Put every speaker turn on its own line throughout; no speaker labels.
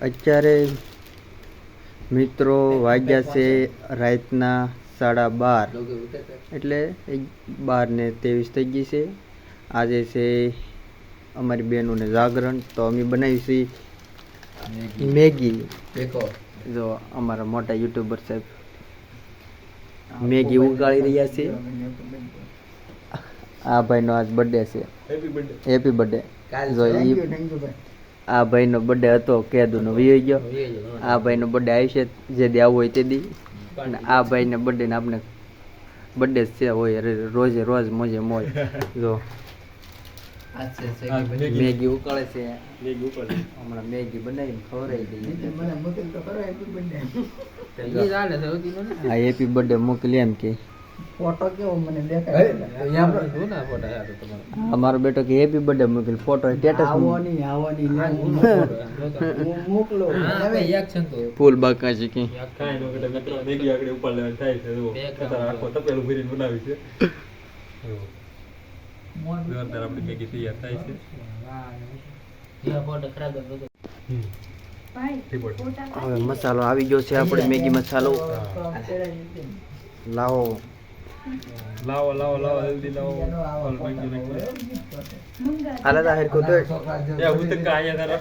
અત્યારે મિત્રો વાગ્યા છે રાતના 12:30 એટલે 12:23 થઈ ગઈ છે. આજે છે અમારી બહેનોને જાગરણ, તો અમે બનાવી છે મેગી. જો અમારા મોટા યુટ્યુબર સાહેબ મેગી ઉગાડી રહ્યા છે. આ ભાઈનો આજ બર્થડે છે, હેપી બર્થડે. જો આ ભાઈનો બર્થડે હતો કેદુનો વી ગયો. આ ભાઈનો બર્થડે આવશે જે દી આવું હોય તે દી. અને આ ભાઈને બર્થડે ને આપણે બર્થડે છે હોય રોજે રોજ મોજે મોજ. જો મેગી ઉકાળે છે, હમણાં મેગી બનાવીને ખવડાવી દઈએ. હા, હેપી બર્થડે મોકલી એમ કે
ફોટો કેવો મને દેખાય.
અમારો બેટો કે હેપી બર્થડે મોકલી ફોટો સ્ટેટસ
મોકલો.
ફૂલ બાકા છે કે
મેગી આગળ ઉપર લેવા થાય છે. આખો તપેલું ભરીને બનાવી છે. જોરદાર આપણી મેગી તૈયાર થાય છે.
હવે મસાલો આવી ગયો છે, આપણે મેગી મસાલો લાવો
લાવો લાવો લાવો જલ્દી લાવો.
હાલે તા હેરકો તો
એ હું તો કાયા તારા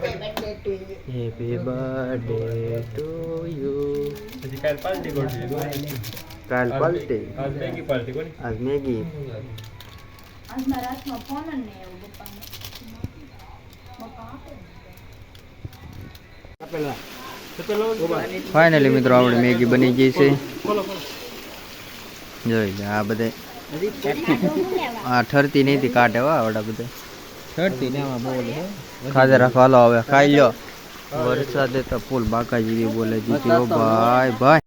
હેપી બર્થડે ટુ યુ.
પછી કાલ પાર્ટી કરજો.
કાલ પાર્ટી,
આજ મેગી પાર્ટી કોની?
આજ મેગી.
આજના રાતમાં ફોન જ નહીં એવું પપ્પાને.
ફાઇનલી મિત્રો આપણે મેગી બની ગઈ છે. જોઈ લે આ બધે આ ઠરતી નહીં કાઢે હો આવડા બધે
ઠરતી ને આમાં બોલે
ખાધે રાખો. હાલો હવે ખાઈ લો. વરસાદે તો ફૂલ બાકા જેવી બોલે જીતી. ઓ ભાઈ ભાઈ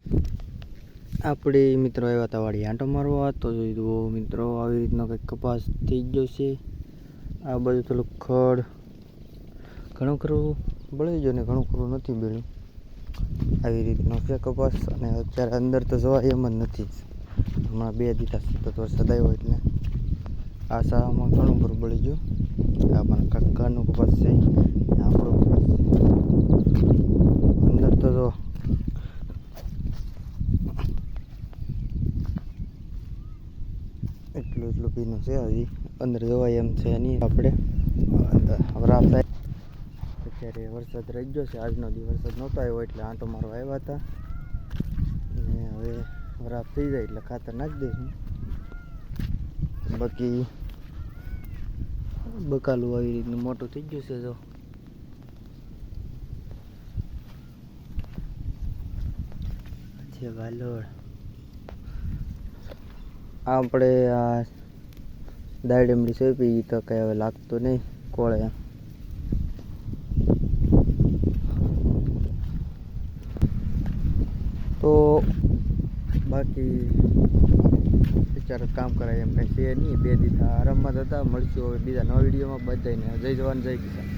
આપણે મિત્રો આવ્યા હતા વાળી આંટો મારવા. તો જોઈ દો મિત્રો આવી રીતનો કંઈક કપાસ થઈ ગયો છે. આ બધું થોડુંક ખડ ઘણું ખરું બળી ગયો ને ઘણું ખરું નથી બળ્યું. આવી રીતનો છે કપાસ. અને અત્યારે અંદર તો જવાય એમ જ નથી. હમણાં 2 દિવસ સતત વરસાદ આવ્યો એટલે આ શાળામાં ઘણું ખરું બળી ગયું. આ પણ કાકાનું કપાસ છે, આપણો કપાસ છે. અંદર તો જો એટલું ભીનું છે. હજી અંદર જવાય એમ છે નહીં. આપણે વરાપ થાય અત્યારે વરસાદ રહી ગયો છે. આજનો દી વરસાદ નહોતો આવ્યો એટલે આંટો મારવા આવ્યા હતા. અને હવે વરાપ થઈ જાય એટલે ખાતર નાખી દઈશું. બાકી બકાલું આવી રીતનું મોટું થઈ ગયું છે. જો છે વાલોડ. આપણે આ દાળીમડી સોંપી તો કઈ હવે લાગતું નહીં કોળે. તો બાકી બિચારા કામ કરાય એમ કંઈ છે નહીં. 2 દિવસ આરામમાં હતા. મળશું હવે બીજા નવા વિડીયોમાં. બધાને જય જવાન જય કિસાન.